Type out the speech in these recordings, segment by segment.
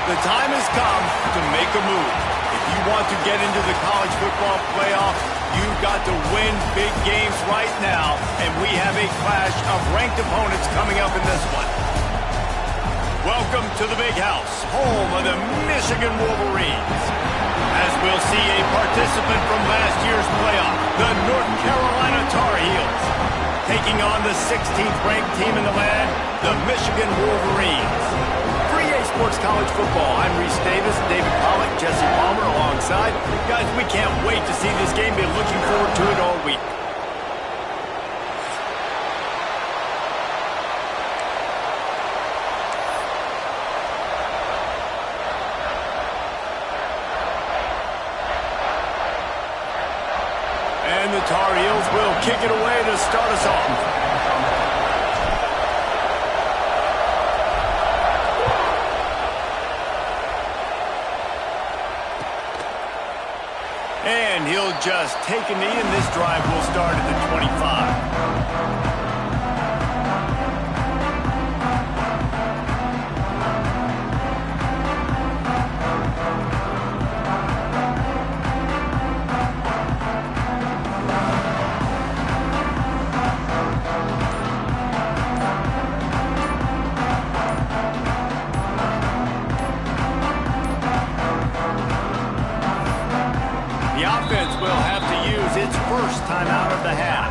The time has come to make a move. If you want to get into the college football playoff, you've got to win big games right now, and we have a clash of ranked opponents coming up in this one. Welcome to the Big House, home of the Michigan Wolverines. As we'll see a participant from last year's playoff, the North Carolina Tar Heels, taking on the 16th ranked team in the land, the Michigan Wolverines. For EA Sports College Football, I'm Reese Davis, David Pollack, Jesse Palmer alongside. Guys, we can't wait to see this game. Been looking forward to it all week. And the Tar Heels will kick it away to start us off. And he'll just take a knee, and this drive will start at the 25. Offense will have to use its first time out of the half.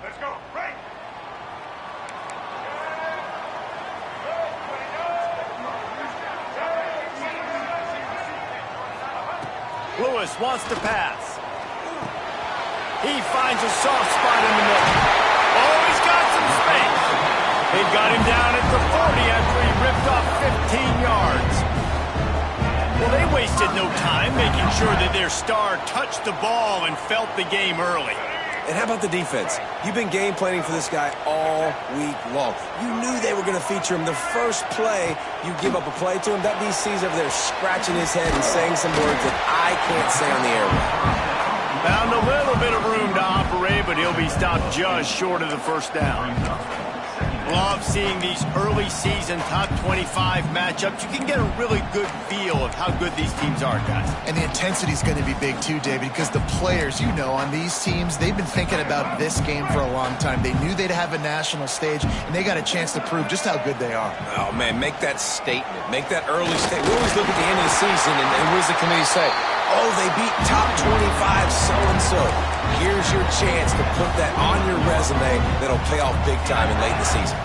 Let's go. Right. Lewis wants to pass. He finds a soft spot in the middle. Oh, he's got some space. They got him down at the 40 after he ripped off 15 yards. Well, they wasted no time making sure that their star touched the ball and felt the game early. And how about the defense? You've been game planning for this guy all week long. You knew they were going to feature him. The first play, you give up a play to him, that DC's over there scratching his head and saying some words that I can't say on the air. Found a little bit of room to operate, but he'll be stopped just short of the first down. Love seeing these early season top 25 matchups. You can get a really good feel of how good these teams are, guys. And the intensity is going to be big too, David, because the players, you know, on these teams, they've been thinking about this game for a long time. They knew they'd have a national stage, and they got a chance to prove just how good they are. Oh, man, make that statement. Make that early statement. We always look at the end of the season, and what does the committee say? Oh, they beat top 25 so-and-so. Here's your chance to put that on your resume that'll pay off big time in late in the season.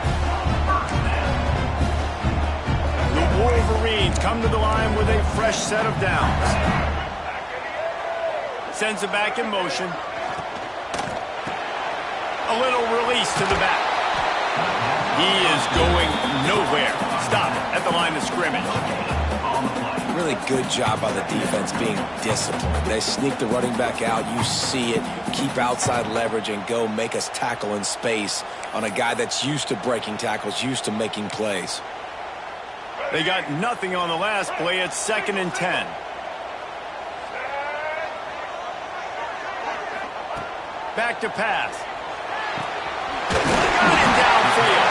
The Wolverines come to the line with a fresh set of downs. Sends it back in motion. A little release to the back. He is going nowhere. Stop at the line of scrimmage. Really good job by the defense being disciplined. They sneak the running back out. You see it. Keep outside leverage and go make us tackle in space on a guy that's used to breaking tackles, used to making plays. They got nothing on the last play. It's 2nd and 10. Back to pass. Got him downfield.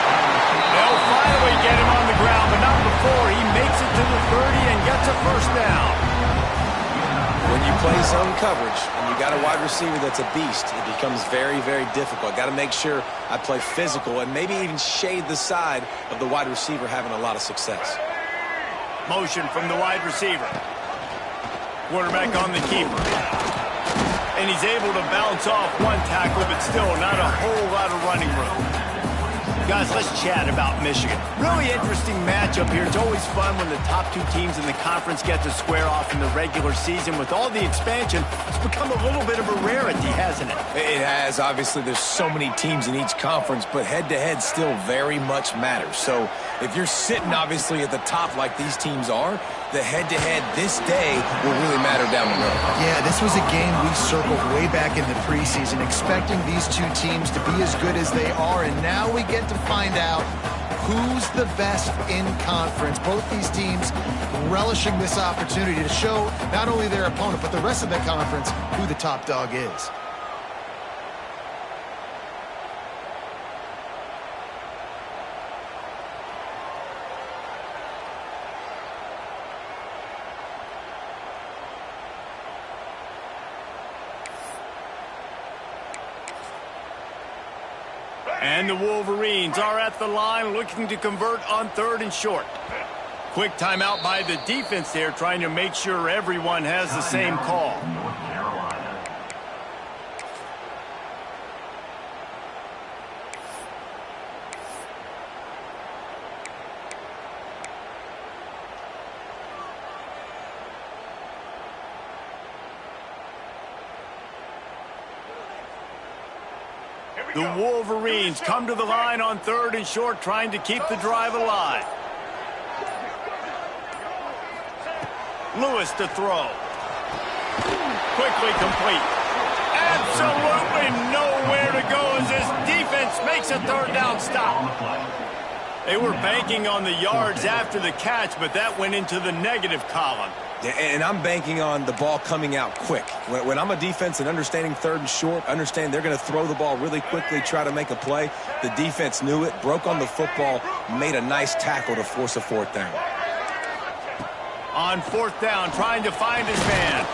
They'll finally get him on the ground, but not before he makes it to the 30 and gets a first down. When you play zone coverage and you got a wide receiver that's a beast, it becomes very, very difficult. Got to make sure I play physical and maybe even shade the side of the wide receiver having a lot of success. Motion from the wide receiver. Quarterback on the keeper. And he's able to bounce off one tackle, but still not a whole lot of running room. Guys, let's chat about Michigan. Really interesting matchup here. It's always fun when the top two teams in the conference get to square off in the regular season. With all the expansion, it's become a little bit of a rarity, hasn't it? It has. Obviously, there's so many teams in each conference, but head-to-head still very much matters. So if you're sitting, obviously, at the top like these teams are, the head-to-head this day will really matter down the road. Yeah, this was a game we circled way back in the preseason, expecting these two teams to be as good as they are, and now we get to find out who's the best in conference. Both these teams relishing this opportunity to show not only their opponent, but the rest of the conference who the top dog is. And the Wolverines are at the line looking to convert on 3rd and short. Quick timeout by the defense there, trying to make sure everyone has the same call. The Wolverines come to the line on 3rd and short, trying to keep the drive alive. Lewis to throw. Quickly complete. Absolutely nowhere to go as this defense makes a 3rd down stop. They were banking on the yards after the catch, but that went into the negative column. And I'm banking on the ball coming out quick. When I'm a defense and understanding 3rd and short, understand they're going to throw the ball really quickly, try to make a play. The defense knew it, broke on the football, made a nice tackle to force a 4th down. On 4th down, trying to find his man.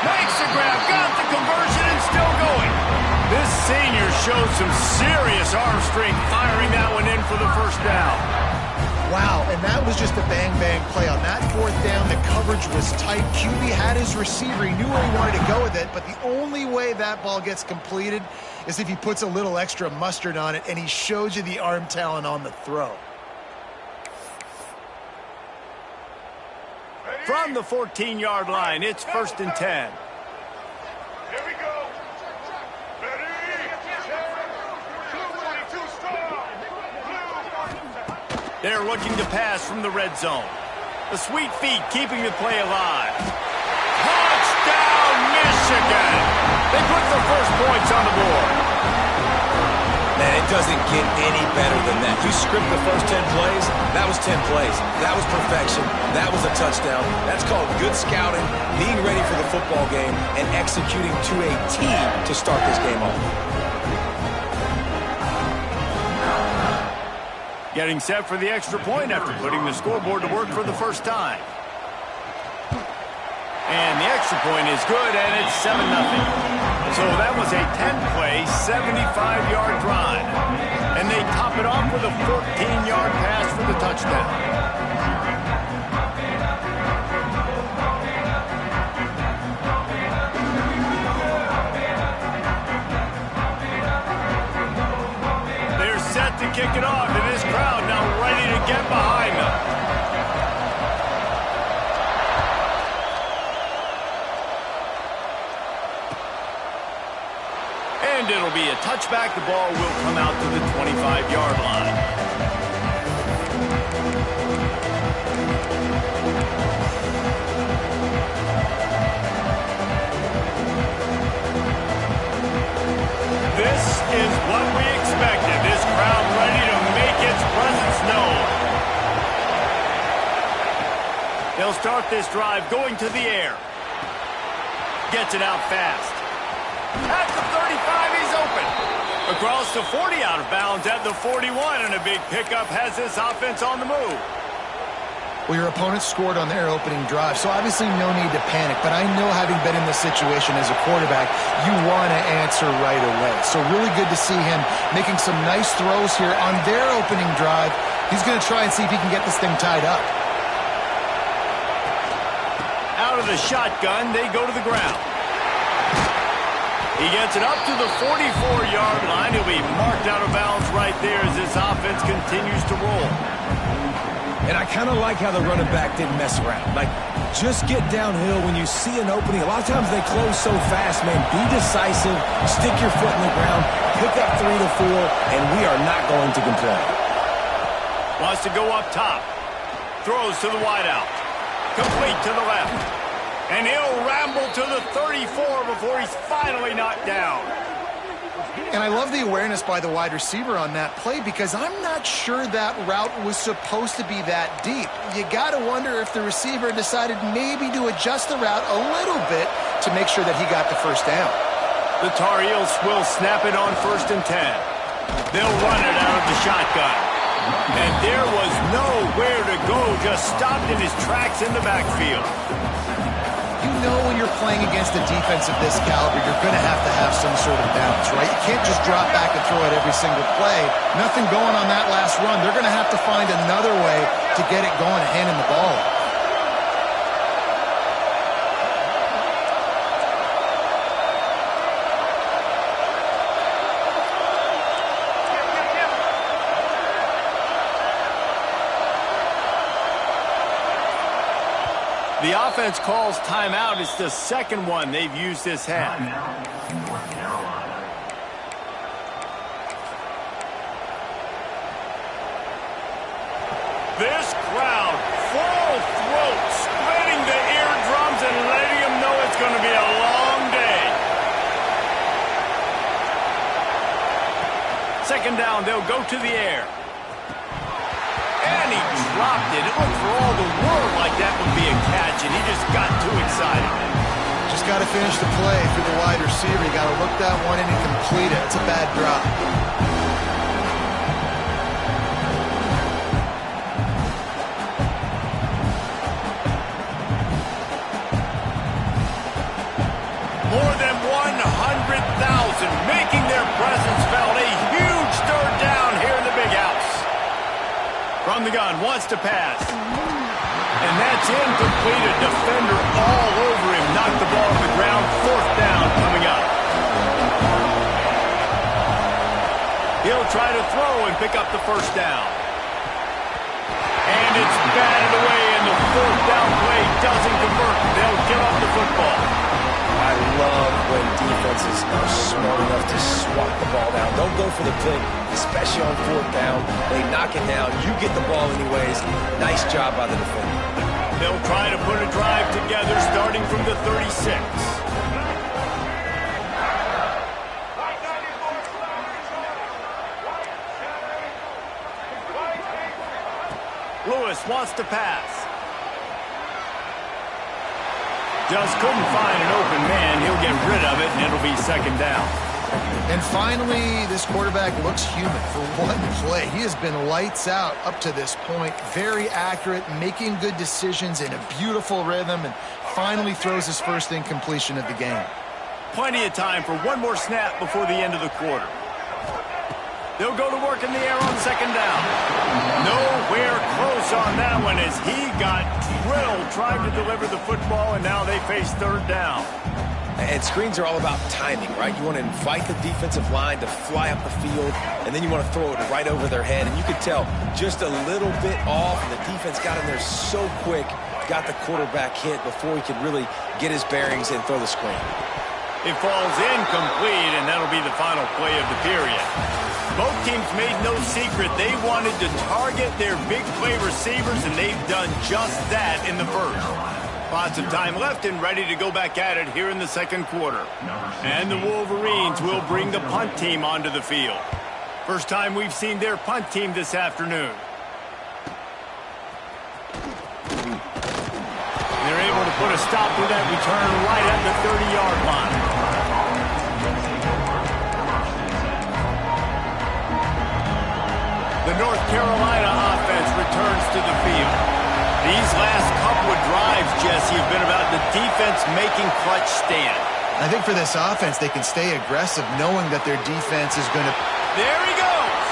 Makes the grab, got the conversion, and still going. This senior showed some serious arm strength, firing that one in for the 1st down. Wow, and that was just a bang-bang play. On that 4th down, the coverage was tight. QB had his receiver. He knew where he wanted to go with it, but the only way that ball gets completed is if he puts a little extra mustard on it, and he shows you the arm talent on the throw. From the 14-yard line, it's 1st and 10. Here we go. Ready? 222 strong. They're looking to pass from the red zone. The sweet feet keeping the play alive. Touchdown, Michigan! They put the first points on the board. Man, it doesn't get any better than that. You script the first 10 plays, that was 10 plays. That was perfection. That was a touchdown. That's called good scouting, being ready for the football game, and executing to a team to start this game off. Getting set for the extra point after putting the scoreboard to work for the first time. And the extra point is good, and it's 7-0. So that was a 10-play, 75-yard drive. And they top it off with a 14-yard pass for the touchdown. They're set to kick it off, and this crowd now ready to get behind them. And it'll be a touchback. The ball will come out to the 25-yard line. This is what we expected. This crowd ready to make its presence known. They'll start this drive going to the air. Gets it out fast. At the 35, he's open. Across the 40, out of bounds at the 41, and a big pickup has this offense on the move. Well, your opponent scored on their opening drive, so obviously no need to panic. But I know, having been in this situation as a quarterback, you want to answer right away. So really good to see him making some nice throws here on their opening drive. He's going to try and see if he can get this thing tied up. Out of the shotgun, they go to the ground. He gets it up to the 44-yard line. He'll be marked out of bounds right there as this offense continues to roll. And I kind of like how the running back didn't mess around. Like, just get downhill when you see an opening. A lot of times they close so fast, man. Be decisive, stick your foot in the ground, pick up 3 to 4, and we are not going to complain. Wants to go up top. Throws to the wideout. Complete to the left. And he'll ramble to the 34 before he's finally knocked down. And I love the awareness by the wide receiver on that play because I'm not sure that route was supposed to be that deep. You got to wonder if the receiver decided maybe to adjust the route a little bit to make sure that he got the first down. The Tar Heels will snap it on 1st and 10. They'll run it out of the shotgun. And there was nowhere to go, just stopped in his tracks in the backfield. You know when you're playing against a defense of this caliber, you're going to have some sort of balance, right? You can't just drop back and throw it every single play. Nothing going on that last run. They're going to have to find another way to get it going and handing the ball. The offense calls timeout. It's the second one they've used this half. This crowd, full throat, splitting the eardrums and letting them know it's going to be a long day. Second down, they'll go to the air. And he dropped it. It looked for all the world like that would be a catch, and he just got too excited. Just got to finish the play for the wide receiver. You got to look that one in and complete it. It's a bad drop. More than 100,000 making their presence felt. A huge third down here in the big house. From the gun, wants to pass. And that's incomplete. A defender all over him. Knocked the ball to the ground. 4th down coming up. He'll try to throw and pick up the first down. And it's batted away, and the 4th down play doesn't convert. They'll give up the football. I love when defenses are smart enough to swat the ball down. Don't go for the pick, especially on 4th down. They knock it down. You get the ball anyways. Nice job by the defender. They'll try to put a drive together starting from the 36. Lewis wants to pass. Just couldn't find an open man. He'll get rid of it, and it'll be 2nd down. And finally, this quarterback looks human for one play. He has been lights out up to this point. Very accurate, making good decisions in a beautiful rhythm, and finally throws his first incompletion of the game. Plenty of time for one more snap before the end of the quarter. They'll go to work in the air on 2nd down. Nowhere close on that one as he got drilled trying to deliver the football, and now they face 3rd down. And screens are all about timing, right? You want to invite the defensive line to fly up the field, and then you want to throw it right over their head. And you could tell just a little bit off, and the defense got in there so quick, got the quarterback hit before he could really get his bearings and throw the screen. It falls incomplete, and that'll be the final play of the period. Both teams made no secret they wanted to target their big play receivers, and they've done just that in the first. Lots of time left and ready to go back at it here in the 2nd quarter. And the Wolverines will bring the punt team onto the field. First time we've seen their punt team this afternoon. They're able to put a stop to that return right at the 30-yard line. The North Carolina offense returns to the field. These last couple of drives, Jesse, have been about the defense making clutch stand. I think for this offense, they can stay aggressive knowing that their defense is going to... There he goes!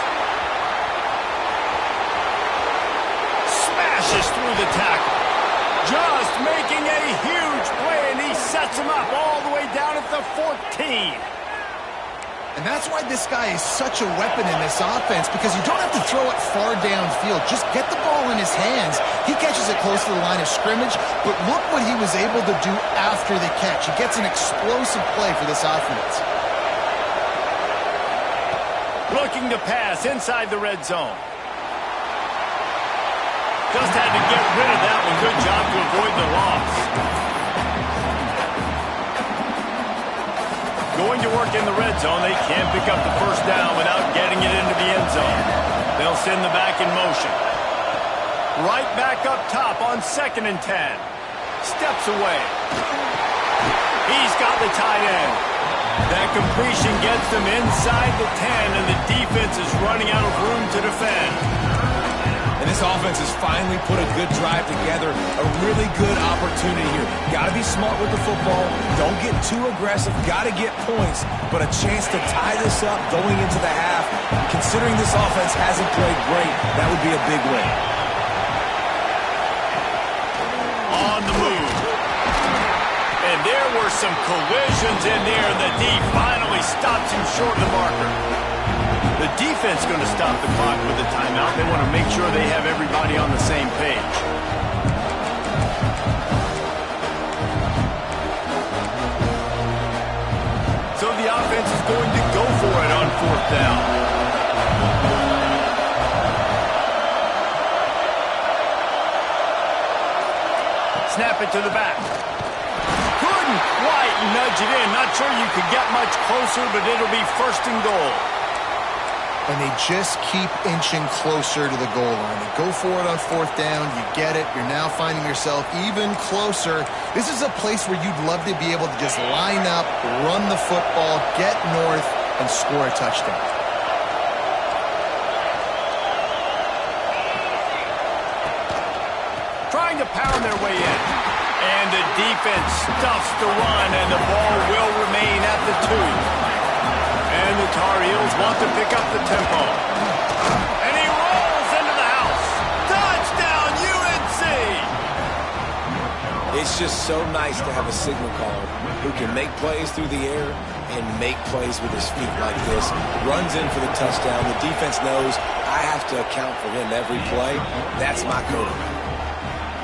Smashes through the tackle. Just making a huge play, and he sets him up all the way down at the 14. And that's why this guy is such a weapon in this offense, because you don't have to throw it far downfield. Just get the ball in his hands. He catches it close to the line of scrimmage, but look what he was able to do after the catch. He gets an explosive play for this offense. Looking to pass inside the red zone. Just had to get rid of that one. Good job to avoid the loss. Going to work in the red zone. They can't pick up the first down without getting it into the end zone. They'll send the back in motion. Right back up top on 2nd and 10. Steps away. He's got the tight end. That completion gets them inside the 10, and the defense is running out of room to defend. And this offense has finally put a good drive together. A really good opportunity here. Got to be smart with the football. Don't get too aggressive. Got to get points. But a chance to tie this up going into the half. Considering this offense hasn't played great, that would be a big win. On the move. And there were some collisions in there, and the D finally stops him short of the marker. The defense going to stop the clock with a timeout. They want to make sure they have everybody on the same page. So the offense is going to go for it on 4th down. Snap it to the back. Couldn't quite nudge it in. Not sure you could get much closer, but it'll be 1st and goal. And they just keep inching closer to the goal line. They go for it on 4th down. You get it. You're now finding yourself even closer. This is a place where you'd love to be able to just line up, run the football, get north, and score a touchdown. Trying to pound their way in. And the defense stuffs the run, and the ball will remain at the 2. And the Tar Heels want to pick up the tempo. And he rolls into the house. Touchdown, UNC! It's just so nice to have a signal caller who can make plays through the air and make plays with his feet like this. Runs in for the touchdown. The defense knows I have to account for him every play. That's my quarterback.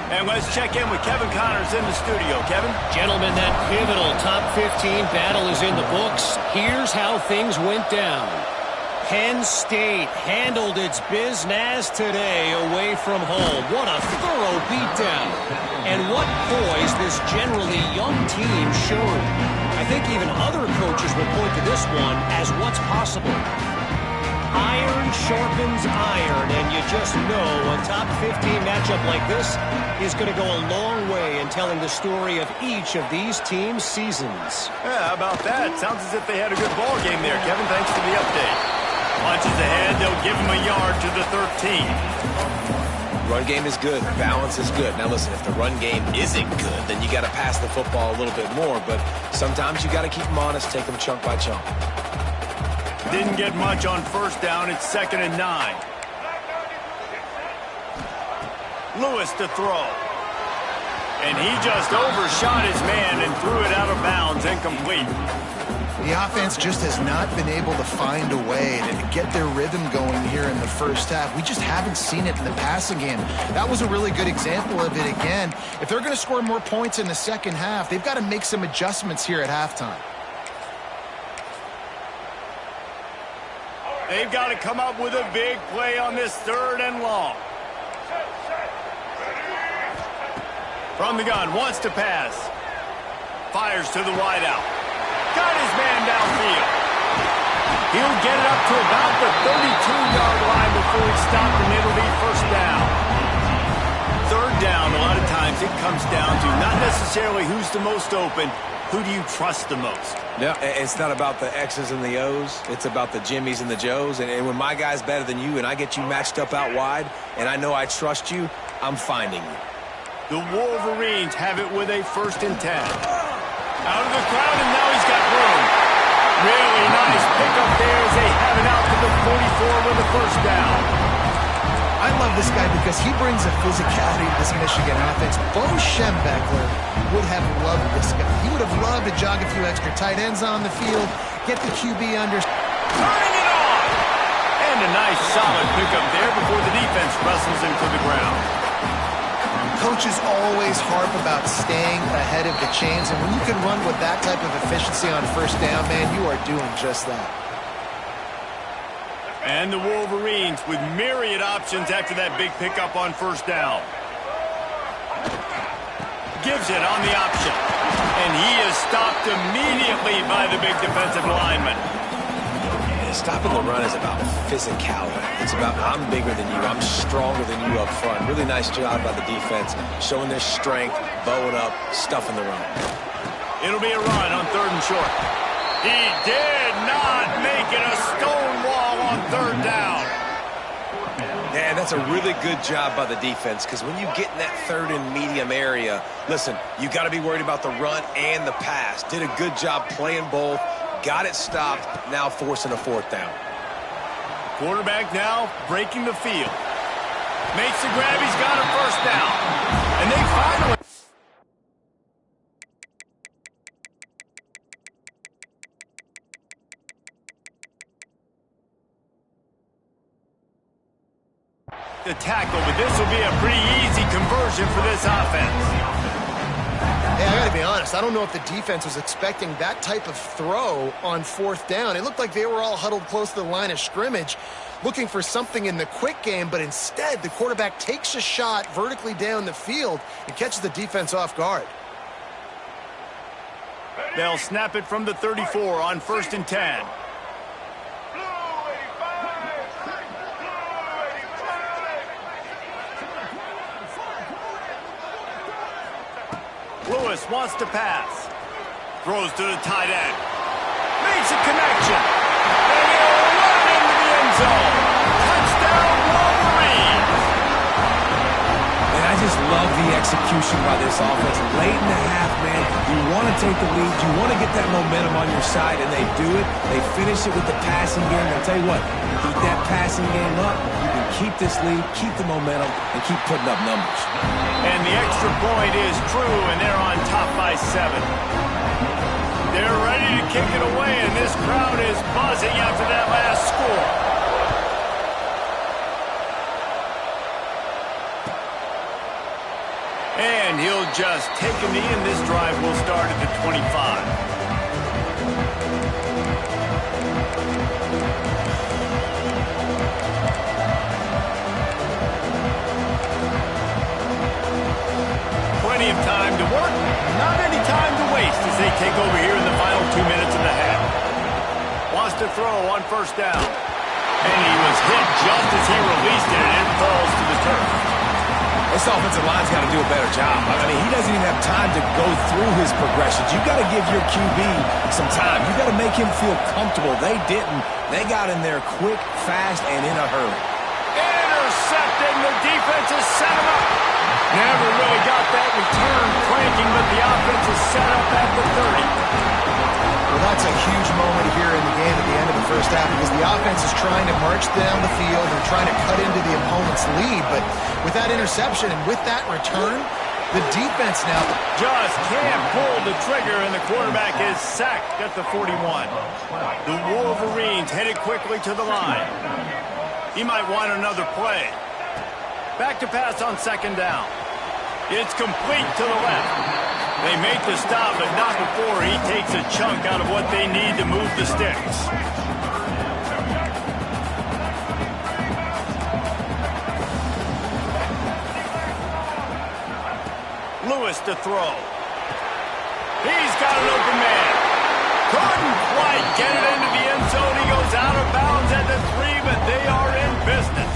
And let's check in with Kevin Connors in the studio. Kevin? Gentlemen, that pivotal top 15 battle is in the books. Here's how things went down. Penn State handled its business today away from home. What a thorough beatdown. And what poise this generally young team showed. I think even other coaches will point to this one as what's possible. Iron sharpens iron, and you just know a top 15 matchup like this is going to go a long way in telling the story of each of these teams' seasons. Yeah, how about that? Sounds as if they had a good ball game there, Kevin. Thanks for the update. Punches ahead, they'll give him a yard to the 13. Run game is good. Balance is good. Now listen, if the run game isn't good, then you got to pass the football a little bit more. But sometimes you got to keep them honest, take them chunk by chunk. Didn't get much on 1st down. It's 2nd and 9. Lewis to throw. And he just overshot his man and threw it out of bounds, incomplete. The offense just has not been able to find a way to get their rhythm going here in the first half. We just haven't seen it in the passing game. That was a really good example of it again. If they're going to score more points in the second half, they've got to make some adjustments here at halftime. They've got to come up with a big play on this 3rd and long. From the gun, wants to pass. Fires to the wideout. Got his man downfield. He'll get it up to about the 32-yard line before he's stopped, and it'll be 1st down. 3rd down, a lot of times it comes down to not necessarily who's the most open, who do you trust the most? No, it's not about the X's and the O's. It's about the Jimmies and the Joes. And when my guy's better than you and I get you matched up out wide and I know I trust you, I'm finding you. The Wolverines have it with a 1st and 10. Out of the crowd, and now he's got room. Really nice pickup there as they have it out to the 44 with a 1st down. I love this guy because he brings a physicality to this Michigan offense. Bo Schembechler would have loved this guy. He would have loved to jog a few extra tight ends on the field, get the QB under. Turning it on! And a nice solid pickup there before the defense wrestles him to the ground. Coaches always harp about staying ahead of the chains, and when you can run with that type of efficiency on 1st down, man, you are doing just that. And the Wolverines with myriad options after that big pickup on 1st down. Gives it on the option. And he is stopped immediately by the big defensive lineman. Stopping the run is about physicality. It's about I'm bigger than you, I'm stronger than you up front. Really nice job by the defense, showing their strength, bowing up, stuffing the run. It'll be a run on 3rd and short. He did not make it a stone wall on 3rd down. Man, that's a really good job by the defense, because when you get in that 3rd and medium area, listen, you got to be worried about the run and the pass. Did a good job playing both. Got it stopped, now forcing a 4th down. Quarterback now breaking the field. Makes the grab, he's got a 1st down. And they finally... the tackle, but this will be a pretty easy conversion for this offense. Hey, I got to be honest, I don't know if the defense was expecting that type of throw on 4th down. It looked like they were all huddled close to the line of scrimmage, looking for something in the quick game, but instead the quarterback takes a shot vertically down the field and catches the defense off guard. They'll snap it from the 34 on 1st and 10. Lewis wants to pass. Throws to the tight end. Makes a connection. And he'll run into the end zone. Touchdown, Wolverines. And I just love the execution by this offense. Late in the half, man, you want to take the lead. You want to get that momentum on your side, and they do it. They finish it with the passing game. I'll tell you what, keep that passing game up. You can keep this lead, keep the momentum, and keep putting up numbers. And the extra point is true, and they're on top by 7. They're ready to kick it away, and this crowd is buzzing after that last score. And he'll just take a knee, and this drive will start at the 25. Plenty of time to work, not any time to waste as they take over here in the final 2 minutes of the half. Wants to throw on 1st down. And he was hit just as he released it, and it falls to the turf. This offensive line's got to do a better job. I mean, he doesn't even have time to go through his progressions. You got to give your QB some time. You got to make him feel comfortable. They didn't. They got in there quick, fast, and in a hurry. Intercepting. The defense has set him up. Never really got that return cranking, but the offense is set up at the 30. Well, that's a huge moment here in the game at the end of the 1st half, because the offense is trying to march down the field and trying to cut into the opponent's lead. But with that interception and with that return, the defense now just can't pull the trigger, and the quarterback is sacked at the 41. The Wolverines headed quickly to the line. He might want another play. Back to pass on 2nd down. It's complete to the left. They make the stop, but not before he takes a chunk out of what they need to move the sticks. Lewis to throw. He's got an open man. Couldn't quite get it into the end zone. He goes out of bounds at the 3, but they are in business.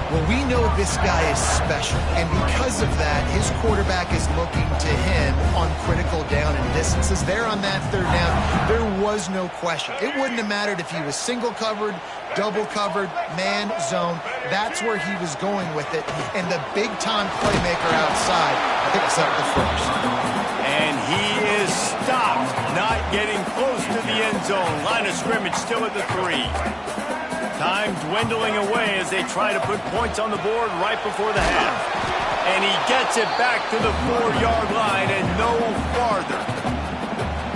Well, we know this guy is special, and because of that, his quarterback is looking to him on critical down and distances. There on that 3rd down, there was no question. It wouldn't have mattered if he was single covered, double covered, man, zone. That's where he was going with it, and the big-time playmaker outside picks up the 1st. And he is stopped, not getting close to the end zone. Line of scrimmage still at the 3. Time dwindling away as they try to put points on the board right before the half. And he gets it back to the 4-yard line and no farther.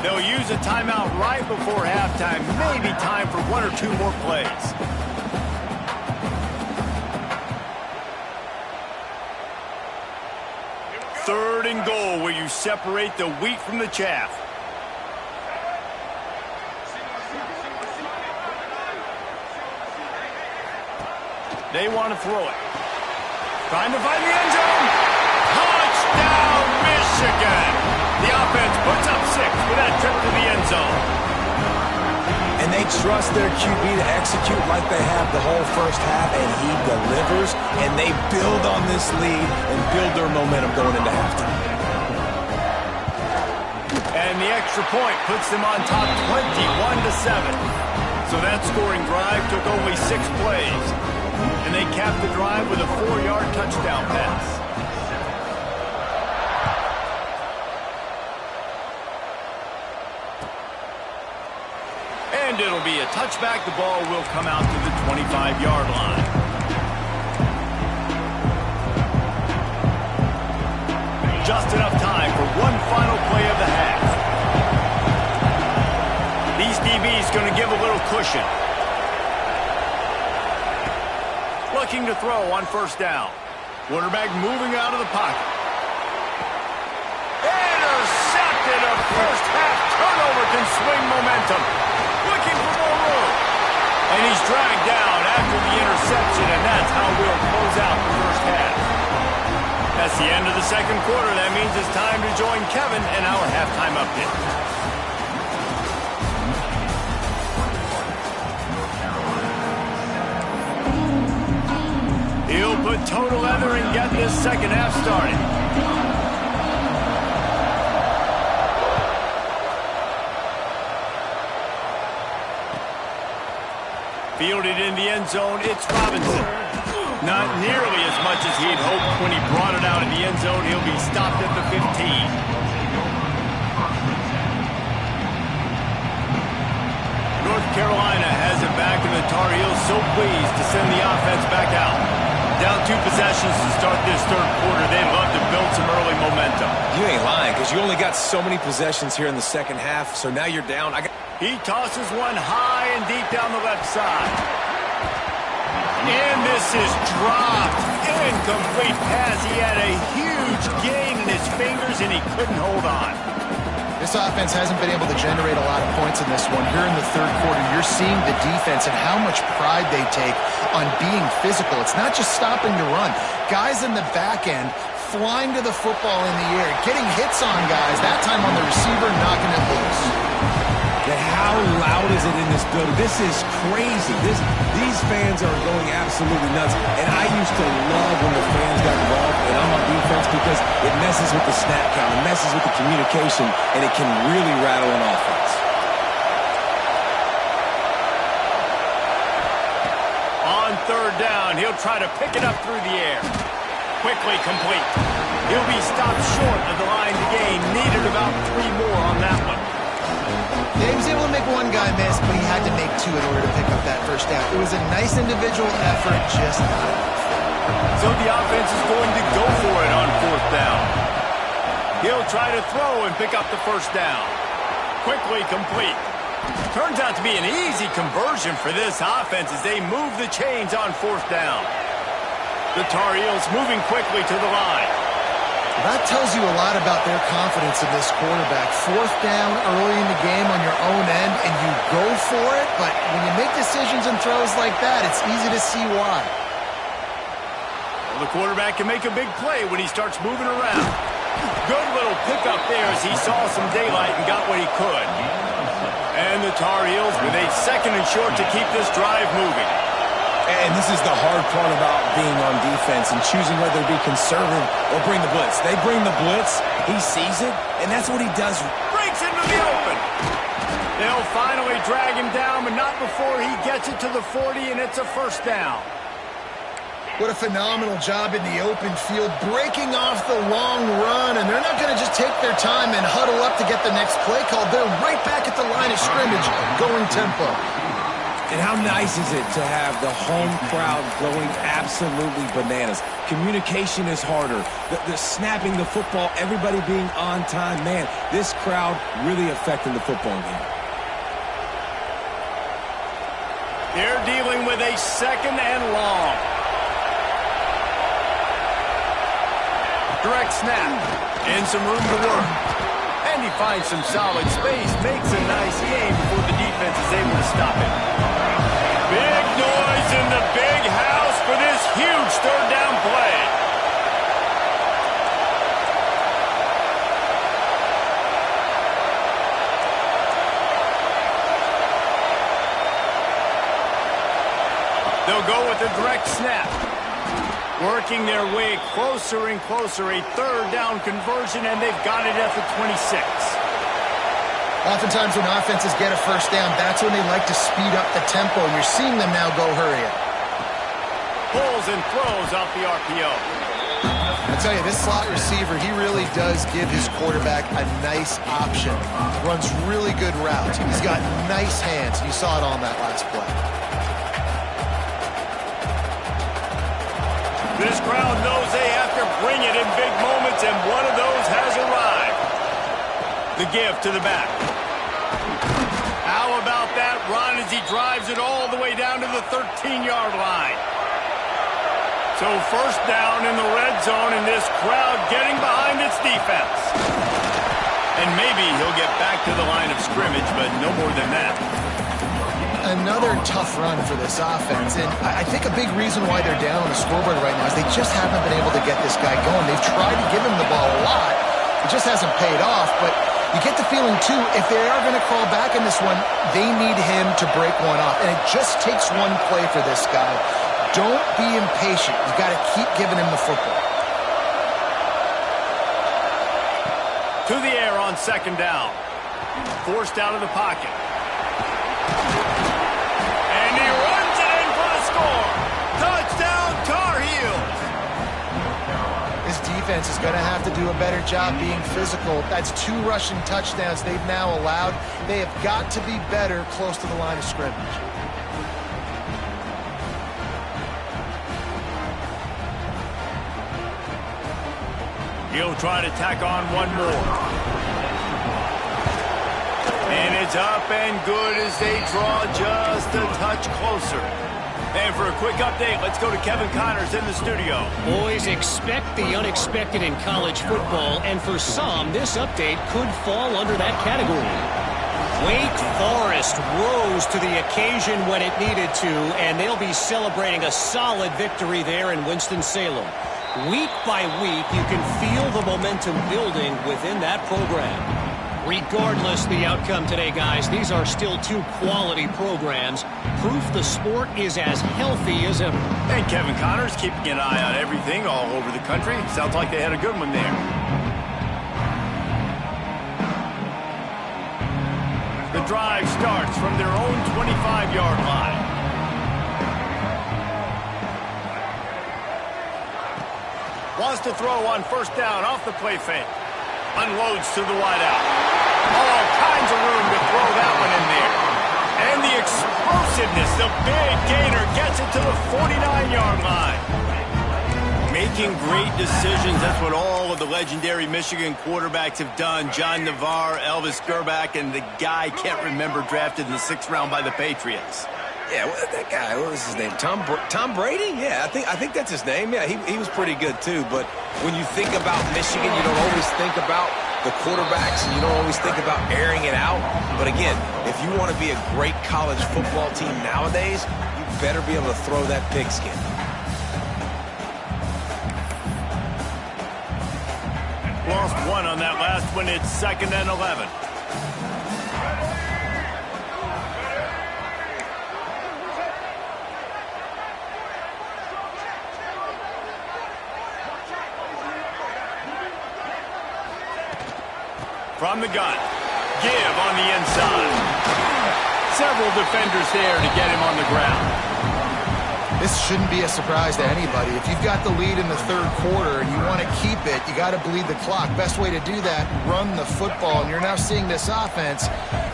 They'll use a timeout right before halftime. Maybe time for 1 or 2 more plays. Third and goal, where you separate the wheat from the chaff. They want to throw it. Trying to find the end zone. Touchdown, Michigan. The trust their QB to execute like they have the whole first half, and he delivers, and they build on this lead and build their momentum going into halftime. And the extra point puts them on top 21-7. So that scoring drive took only 6 plays. And they capped the drive with a 4-yard touchdown pass. And it'll be a touchback. The ball will come out to the 25-yard line. Just enough time for one final play of the half. These DBs going to give a little cushion. Looking to throw on first down. Quarterback moving out of the pocket. Intercepted. A first half turnover can swing momentum. Looking for more room. And he's dragged down after the interception, and that's how we'll close out the first half. That's the end of the second quarter. That means it's time to join Kevin in our halftime update. He'll put total leather and get this second half started. Fielded in the end zone, it's Robinson. Not nearly as much as he'd hoped when he brought it out in the end zone. He'll be stopped at the 15. North Carolina has it back, and the Tar Heels so pleased to send the offense back out. Down 2 possessions to start this third quarter. They'd love to build some early momentum. You ain't lying, because you only got so many possessions here in the second half, so now you're down. He tosses one high and deep down the left side. And this is dropped. Incomplete pass. He had a huge gain in his fingers, and he couldn't hold on. This offense hasn't been able to generate a lot of points in this one. Here in the third quarter, you're seeing the defense and how much pride they take on being physical. It's not just stopping the run. Guys in the back end flying to the football in the air, getting hits on guys, that time on the receiver, knocking it loose. And how loud is it in this building? This is crazy. These fans are going absolutely nuts. And I used to love when the fans got involved, and I'm on defense, because it messes with the snap count, it messes with the communication, and it can really rattle an offense. On third down, he'll try to pick it up through the air. Quickly complete. He'll be stopped short of the line to gain. Needed about 3 more on that one. He was able to make one guy miss, but he had to make 2 in order to pick up that first down. It was a nice individual effort, just not enough. So the offense is going to go for it on fourth down. He'll try to throw and pick up the first down. Quickly complete. Turns out to be an easy conversion for this offense as they move the chains on fourth down. The Tar Heels moving quickly to the line. That tells you a lot about their confidence in this quarterback. Fourth down early in the game on your own end, and you go for it, but when you make decisions and throws like that, it's easy to see why. Well, the quarterback can make a big play when he starts moving around. Good little pickup there as he saw some daylight and got what he could. And the Tar Heels with a second and short to keep this drive moving. And this is the hard part about being on defense and choosing whether to be conservative or bring the blitz. They bring the blitz, he sees it, and that's what he does. Breaks into the open. They'll finally drag him down, but not before he gets it to the 40, and it's a first down. What a phenomenal job in the open field, breaking off the long run, and they're not going to just take their time and huddle up to get the next play called. They're right back at the line of scrimmage, going tempo. And how nice is it to have the home crowd going absolutely bananas? Communication is harder. The snapping the football, everybody being on time. Man, this crowd really affecting the football game. They're dealing with a second and long. Direct snap. And some room to work. And he finds some solid space, makes a nice game before the defense is able to stop it. Big noise in the big house for this huge third down play. They'll go with a direct snap. Working their way closer and closer. A third down conversion, and they've got it at the 26. Oftentimes when offenses get a first down, that's when they like to speed up the tempo, and you're seeing them now go hurry up. Pulls and throws off the RPO. I tell you, this slot receiver, he really does give his quarterback a nice option. Runs really good routes. He's got nice hands. You saw it on that last play. This crowd knows they have to bring it in big moments, and one of those has arrived. The give to the back. How about that run as he drives it all the way down to the 13-yard line? So first down in the red zone, and this crowd getting behind its defense. And maybe he'll get back to the line of scrimmage, but no more than that. Another tough run for this offense, and I think a big reason why they're down on the scoreboard right now is they just haven't been able to get this guy going. They've tried to give him the ball a lot. It just hasn't paid off, but you get the feeling, too, if they are going to crawl back in this one, they need him to break one off, and it just takes one play for this guy. Don't be impatient. You got to keep giving him the football. To the air on second down. Forced out of the pocket. And he runs it in for the score. Touchdown, Tar Heels. This defense is going to have to do a better job being physical. That's 2 rushing touchdowns they've now allowed. They have got to be better close to the line of scrimmage. He'll try to tack on one more. And it's up and good as they draw just a touch closer. And for a quick update, let's go to Kevin Connors in the studio. Boys, expect the unexpected in college football, and for some, this update could fall under that category. Wake Forest rose to the occasion when it needed to, and they'll be celebrating a solid victory there in Winston-Salem. Week by week, you can feel the momentum building within that program. Regardless the outcome today, guys, these are still 2 quality programs. Proof the sport is as healthy as ever. And Kevin Connors keeping an eye on everything all over the country. Sounds like they had a good one there. The drive starts from their own 25-yard line. Wants to throw on first down off the play fake. Unloads to the wideout. All kinds of room to throw that one in there. And the explosiveness, the big gainer gets it to the 49-yard line. Making great decisions, that's what all of the legendary Michigan quarterbacks have done. John Navarre, Elvis Gerbach, and the guy can't remember drafted in the 6th round by the Patriots. Yeah, that guy, what was his name? Tom Brady? Yeah, I think that's his name. Yeah, he was pretty good, too. But when you think about Michigan, you don't always think about the quarterbacks, and you don't always think about airing it out. But again, if you want to be a great college football team nowadays, you better be able to throw that pigskin. Lost one on that last one. It's 2nd and 11. From the gun. Give on the inside. Several defenders there to get him on the ground. This shouldn't be a surprise to anybody. If you've got the lead in the 3rd quarter and you want to keep it, you got to bleed the clock. Best way to do that, run the football. And you're now seeing this offense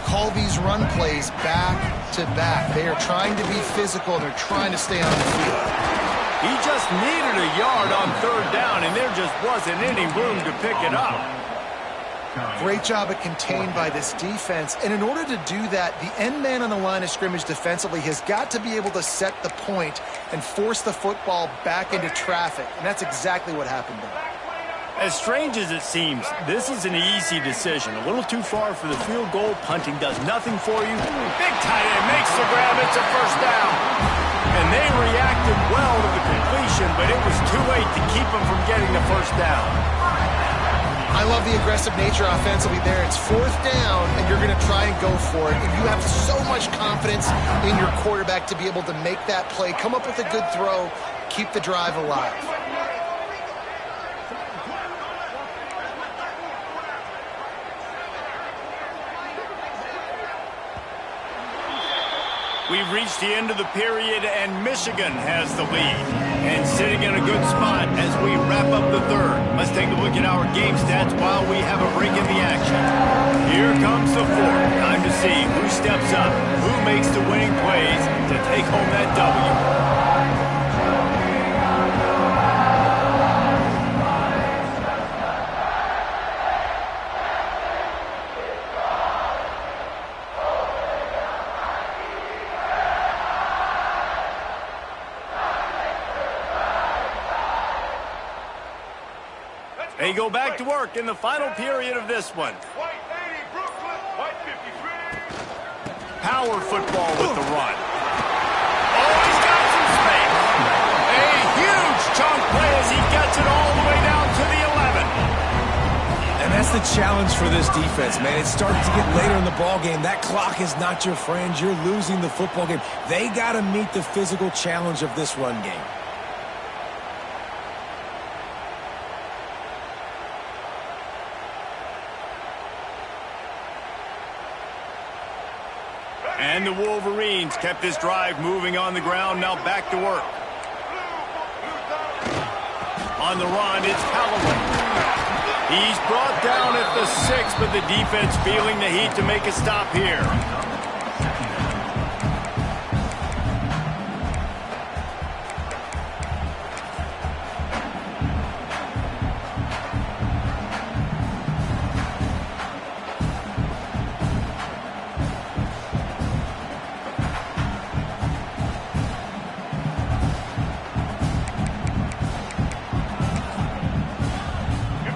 call these run plays back to back. They are trying to be physical. They're trying to stay on the field. He just needed a yard on 3rd down, and there just wasn't any room to pick it up. Great job at contained by this defense. And in order to do that, the end man on the line of scrimmage defensively has got to be able to set the point and force the football back into traffic. And that's exactly what happened there. As strange as it seems, this is an easy decision. A little too far for the field goal. Punting does nothing for you. Big tight end makes the grab. It's a first down. And they reacted well to the completion, but it was too late to keep them from getting the first down. I love the aggressive nature offensively there. It's 4th down, and you're going to try and go for it. And you have so much confidence in your quarterback to be able to make that play, come up with a good throw, keep the drive alive. We've reached the end of the period, and Michigan has the lead. And sitting in a good spot as we wrap up the third. Let's take a look at our game stats while we have a break in the action. Here comes the fourth. Time to see who steps up, who makes the winning plays to take home that W. They go back to work in the final period of this one. White 80, Brooklyn. White 53. Power football with the run. Oh, he's got some space. A huge chunk play as he gets it all the way down to the 11. And that's the challenge for this defense, man. It starts to get later in the ball game. That clock is not your friend. You're losing the football game. They got to meet the physical challenge of this run game. And the Wolverines kept this drive moving on the ground. Now back to work. On the run, it's Callaway. He's brought down at the 6, but the defense feeling the heat to make a stop here.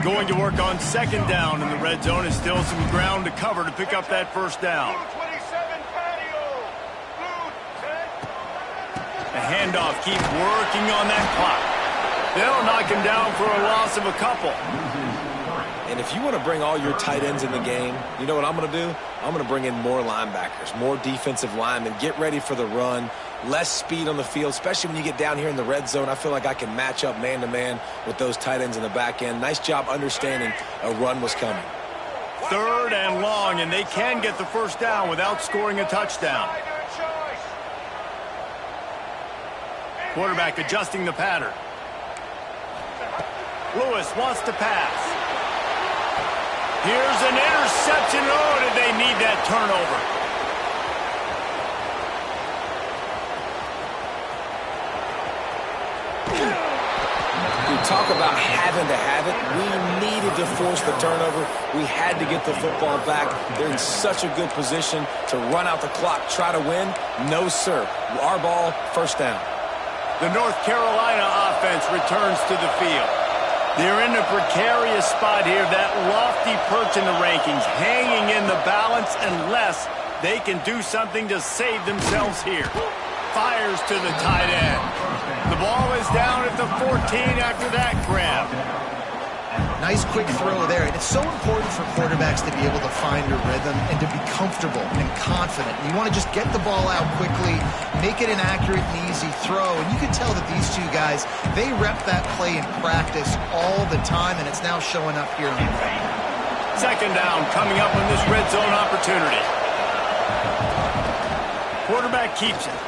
Going to work on 2nd down in the red zone, and still some ground to cover to pick up that 1st down. The handoff, keep working on that clock. They'll knock him down for a loss of a couple. And if you want to bring all your tight ends in the game, you know what I'm going to do? I'm going to bring in more linebackers, more defensive linemen, get ready for the run, less speed on the field, especially when you get down here in the red zone. I feel like I can match up man-to-man with those tight ends in the back end. Nice job understanding a run was coming. 3rd and long, and they can get the 1st down without scoring a touchdown. Quarterback adjusting the pattern. Lewis wants to pass. Here's an interception. Oh, did they need that turnover? We talk about having to have it. We needed to force the turnover. We had to get the football back. They're in such a good position to run out the clock, try to win. No, sir. Our ball, 1st down. The North Carolina offense returns to the field. They're in a precarious spot here, that lofty perch in the rankings, hanging in the balance unless they can do something to save themselves here. Fires to the tight end. The ball is down at the 14 after that grab. Nice quick throw there. And it's so important for quarterbacks to be able to find a rhythm and to be comfortable and confident. You want to just get the ball out quickly, make it an accurate and easy throw. And you can tell that these two guys, they rep that play in practice all the time, and it's now showing up here on the field. 2nd down coming up on this red zone opportunity. Quarterback keeps it.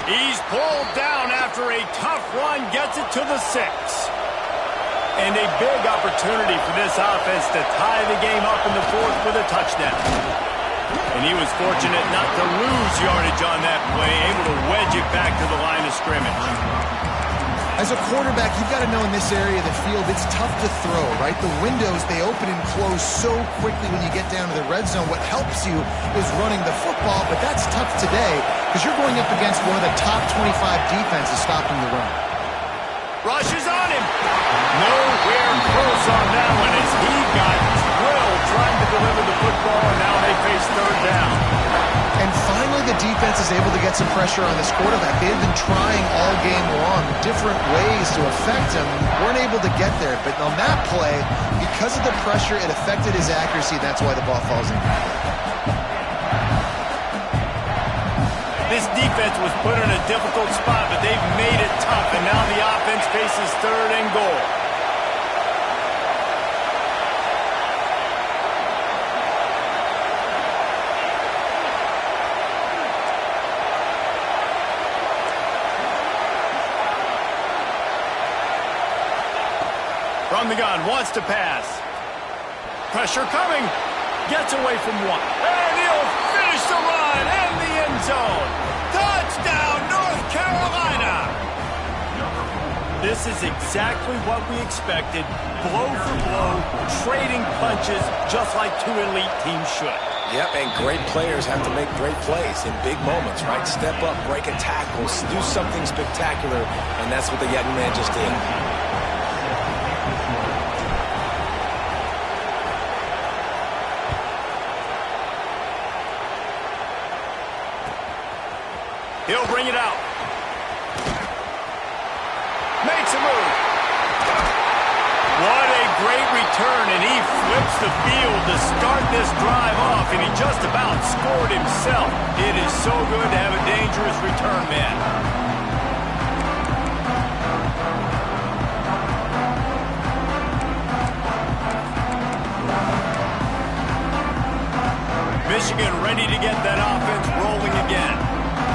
He's pulled down after a tough run, gets it to the 6. And a big opportunity for this offense to tie the game up in the 4th with a touchdown. And he was fortunate not to lose yardage on that play, able to wedge it back to the line of scrimmage. As a quarterback, you've got to know in this area of the field, it's tough to throw, right? The windows, they open and close so quickly when you get down to the red zone. What helps you is running the football, but that's tough today because you're going up against one of the top 25 defenses stopping the run. Rushes on him. Nowhere close on that one as he got drilled trying to deliver the football, and now they face 3rd down. And finally, the defense is able to get some pressure on this quarterback. They've been trying all game long different ways to affect him. Weren't able to get there. But on that play, because of the pressure, it affected his accuracy. That's why the ball falls in. This defense was put in a difficult spot, but they've made it tough. And now the offense faces 3rd and goal. From the gun, wants to pass. Pressure coming. Gets away from one. And he'll finish the run and the end zone. Touchdown, North Carolina. This is exactly what we expected. Blow for blow, trading punches, just like 2 elite teams should. Yep, and great players have to make great plays in big moments, right? Step up, break a tackle, do something spectacular, and that's what the young man just did. He'll bring it out. Makes a move. What a great return, and he flips the field to start this drive off, and he just about scored himself. It is so good to have a dangerous return man. Michigan ready to get that offense rolling again.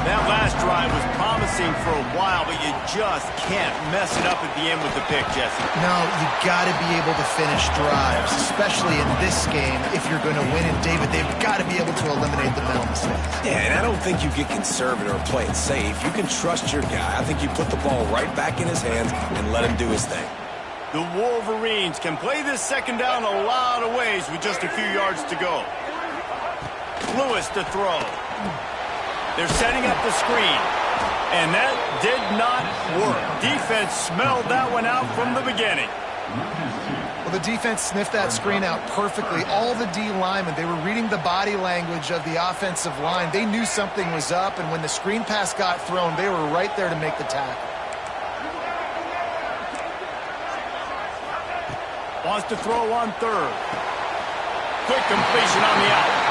That last drive was promising for a while, but you just can't mess it up at the end with the pick, Jesse. No, you got to be able to finish drives, especially in this game if you're going to win. And, David, they've got to be able to eliminate the mental mistakes. Yeah, and I don't think you get conservative or play it safe. You can trust your guy. I think you put the ball right back in his hands and let him do his thing. The Wolverines can play this second down a lot of ways with just a few yards to go. Lewis to throw. They're setting up the screen, and that did not work. Defense smelled that one out from the beginning. Well, the defense sniffed that screen out perfectly. All the D linemen, they were reading the body language of the offensive line. They knew something was up, and when the screen pass got thrown, they were right there to make the tackle. Wants to throw on 3rd. Quick completion on the out.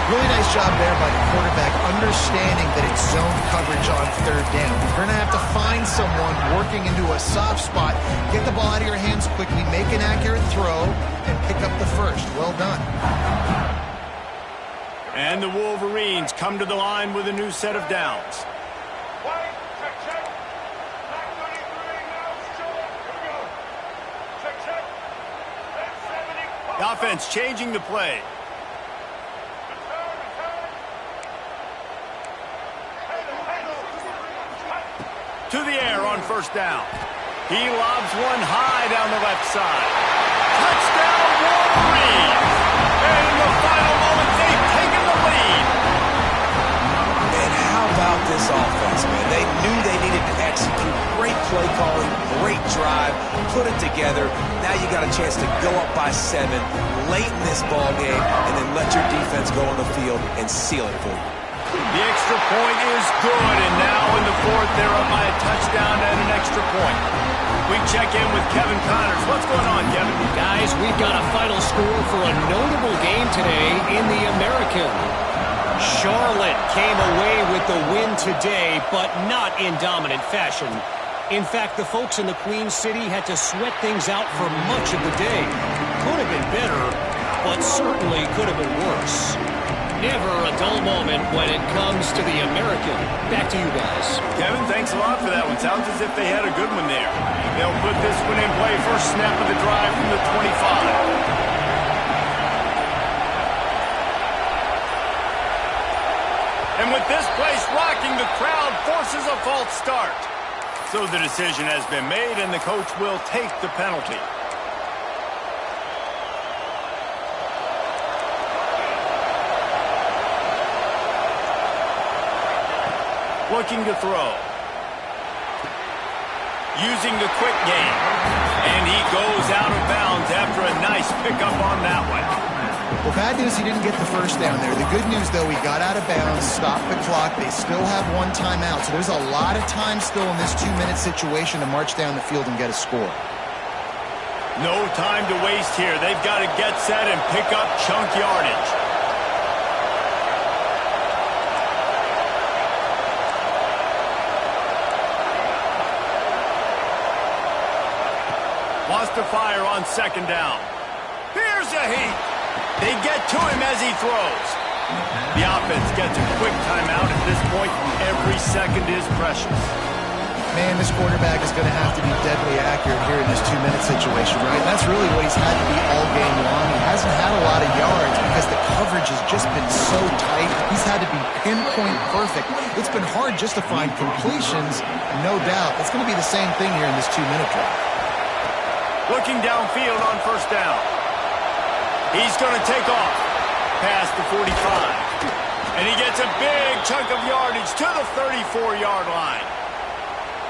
Really nice job there by the quarterback, understanding that it's zone coverage on 3rd down. You're going to have to find someone working into a soft spot, get the ball out of your hands quickly, make an accurate throw, and pick up the first. Well done. And the Wolverines come to the line with a new set of downs. The offense changing the play. To the air on 1st down. He lobs one high down the left side. Touchdown, Wolverines! And in the final moments, they've taken the lead. And how about this offense, man? They knew they needed to execute. Great play calling, great drive, put it together. Now you got a chance to go up by 7 late in this ball game and then let your defense go on the field and seal it for you. The extra point is good, and now in the 4th, they're up by a touchdown and an extra point. We check in with Kevin Connors. What's going on, Kevin? Guys, we've got a final score for a notable game today in the American. Charlotte came away with the win today, but not in dominant fashion. In fact, the folks in the Queen City had to sweat things out for much of the day. Could have been better, but certainly could have been worse. Never a dull moment when it comes to the American. Back to you guys. Kevin, thanks a lot for that one. Sounds as if they had a good one there. They'll put this one in play. First snap of the drive from the 25. And with this place rocking, the crowd forces a false start. So the decision has been made, and the coach will take the penalty. Looking to throw. Using the quick game. And he goes out of bounds after a nice pickup on that one. Well, bad news, he didn't get the first down there. The good news, though, he got out of bounds, stopped the clock. They still have one timeout, so there's a lot of time still in this 2-minute situation to march down the field and get a score. No time to waste here. They've got to get set and pick up chunk yardage. Wants to fire on second down. Here's a heat. They get to him as he throws. The offense gets a quick timeout at this point. Every second is precious. Man, this quarterback is going to have to be deadly accurate here in this 2-minute situation, right? And that's really what he's had to be all game long. He hasn't had a lot of yards because the coverage has just been so tight. He's had to be pinpoint perfect. It's been hard just to find completions, no doubt. It's going to be the same thing here in this 2-minute drive. Looking downfield on first down. He's going to take off past the 45. And he gets a big chunk of yardage to the 34-yard line.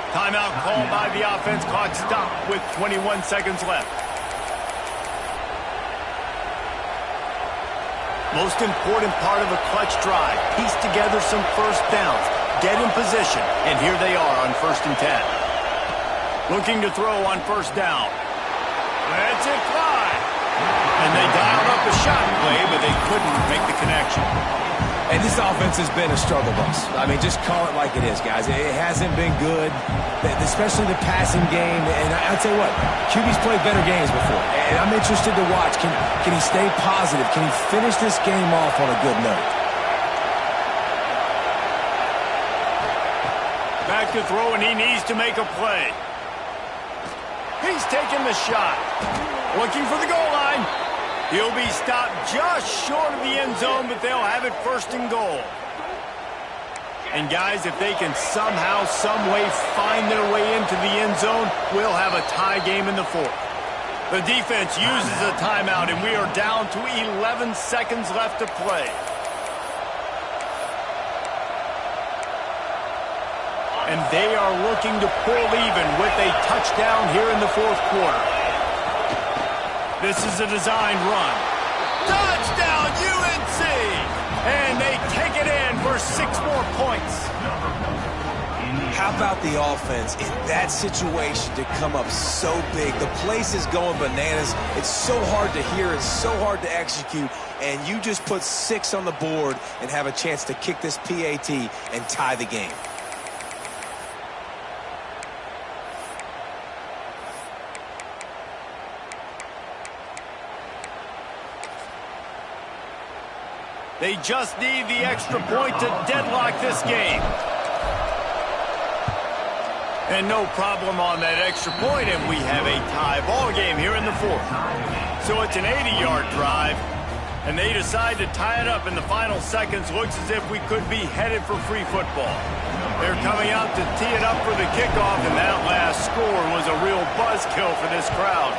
Timeout called by the offense. Clock stopped with 21 seconds left. Most important part of a clutch drive. Piece together some first downs. Get in position. And here they are on 1st and 10. Looking to throw on first down. That's it, fly. And they dialed up a shot play, but they couldn't make the connection. And this offense has been a struggle bus. I mean, just call it like it is, guys. It hasn't been good, especially the passing game. And I'll tell you what, QB's played better games before. And I'm interested to watch. Can he stay positive? Can he finish this game off on a good note? Back to throw, and he needs to make a play. He's taking the shot. Looking for the goal line. He'll be stopped just short of the end zone, but they'll have it 1st and goal. And guys, if they can somehow, some way find their way into the end zone, we'll have a tie game in the 4th. The defense uses a timeout, and we are down to 11 seconds left to play. And they are looking to pull even with a touchdown here in the 4th quarter. This is a designed run. Touchdown, UNC! And they take it in for 6 more points. How about the offense in that situation to come up so big? The place is going bananas. It's so hard to hear. It's so hard to execute. And you just put 6 on the board and have a chance to kick this PAT and tie the game. They just need the extra point to deadlock this game. And no problem on that extra point, and we have a tie ball game here in the 4th. So it's an 80-yard drive, and they decide to tie it up in the final seconds. Looks as if we could be headed for free football. They're coming out to tee it up for the kickoff, and that last score was a real buzzkill for this crowd.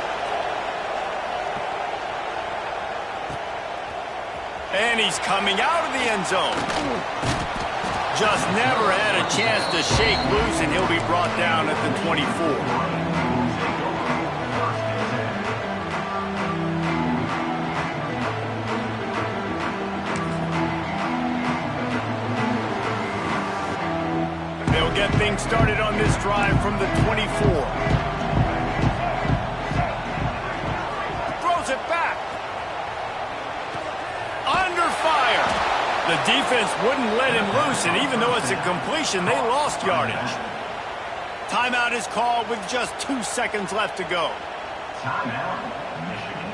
And he's coming out of the end zone. Just never had a chance to shake loose, and he'll be brought down at the 24. They'll get things started on this drive from the 24. Throws it back. Under fire. The defense wouldn't let him loose, and even though it's a completion, they lost yardage. Timeout is called with just 2 seconds left to go. Timeout, Michigan.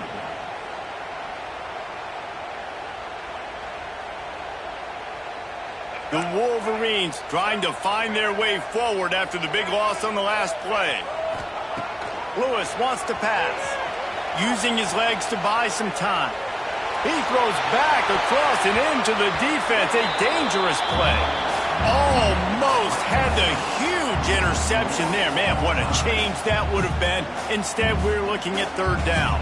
The Wolverines trying to find their way forward after the big loss on the last play. Lewis wants to pass, using his legs to buy some time. He throws back across and into the defense. A dangerous play. Almost had the huge interception there. Man, what a change that would have been. Instead, we're looking at 3rd down.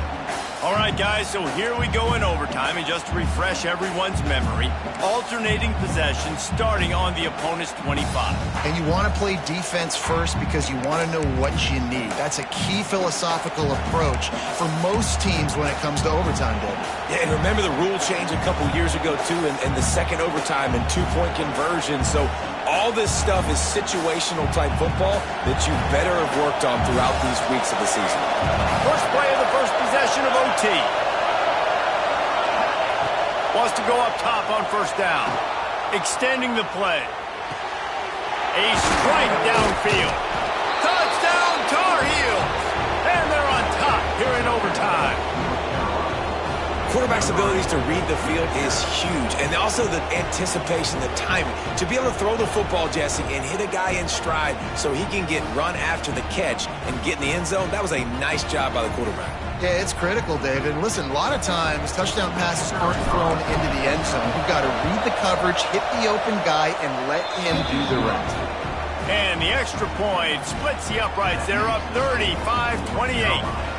All right, guys, so here we go in overtime, and just to refresh everyone's memory, alternating possession starting on the opponent's 25. And you want to play defense first because you want to know what you need. That's a key philosophical approach for most teams when it comes to overtime, David. Yeah, and remember the rule change a couple years ago, too, and the second overtime and two-point conversion. So all this stuff is situational type football that you better have worked on throughout these weeks of the season. First play of the first possession of OT. Wants to go up top on first down. Extending the play. A strike downfield. Touchdown Tar Heels. And they're on top here in overtime. Quarterback's abilities to read the field is huge, and also the anticipation, the timing. To be able to throw the football, Jesse, and hit a guy in stride so he can get run after the catch and get in the end zone, that was a nice job by the quarterback. Yeah, it's critical, David. And listen, a lot of times, touchdown passes aren't thrown into the end zone. You've got to read the coverage, hit the open guy, and let him do the rest. And the extra point splits the uprights. They're up 35-28.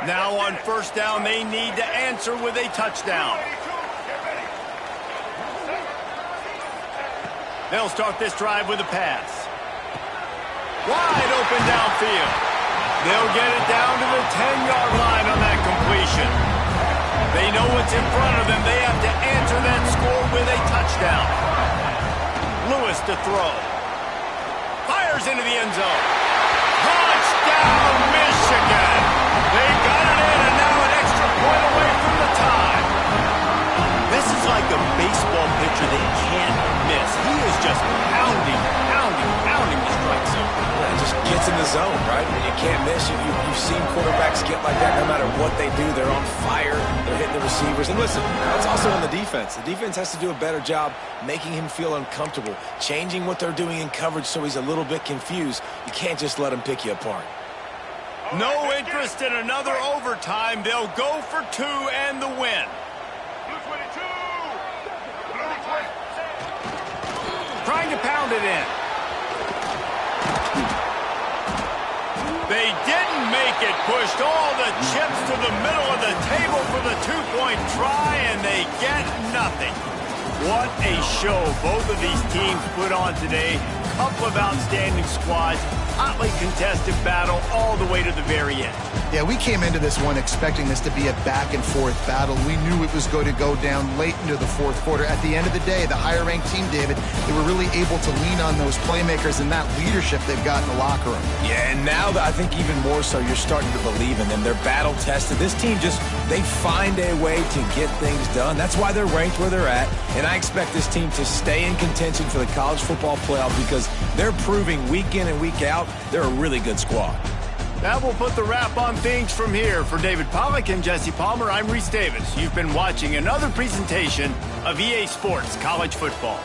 Now on first down, they need to answer with a touchdown. They'll start this drive with a pass. Wide open downfield. They'll get it down to the 10-yard line on that completion. They know what's in front of them. They have to answer that score with a touchdown. Lewis to throw. Fires into the end zone. Touchdown, Michigan! They got it in, and now an extra point away from the tie. This is like a baseball pitcher they can't miss. He is just pounding the strike zone. Yeah, it just gets in the zone, right? And you can't miss. You've seen quarterbacks get like that no matter what they do. They're on fire. They're hitting the receivers. And listen, that's also on the defense. The defense has to do a better job making him feel uncomfortable, changing what they're doing in coverage so he's a little bit confused. You can't just let him pick you apart. No interest in another overtime. They'll go for two and the win. Trying to pound it in. They didn't make it. Pushed all the chips to the middle of the table for the two-point try, and they get nothing. What a show both of these teams put on today. Couple of outstanding squads. Hotly contested battle all the way to the very end. Yeah, we came into this one expecting this to be a back-and-forth battle. We knew it was going to go down late into the fourth quarter. At the end of the day, the higher-ranked team, David, they were really able to lean on those playmakers and that leadership they've got in the locker room. Yeah, and now I think even more so, you're starting to believe in them. They're battle-tested. This team they find a way to get things done. That's why they're ranked where they're at, and I expect this team to stay in contention for the college football playoff because they're proving week in and week out they're a really good squad. That will put the wrap on things from here. For David Pollack and Jesse Palmer, I'm Reese Davis. You've been watching another presentation of EA Sports College Football.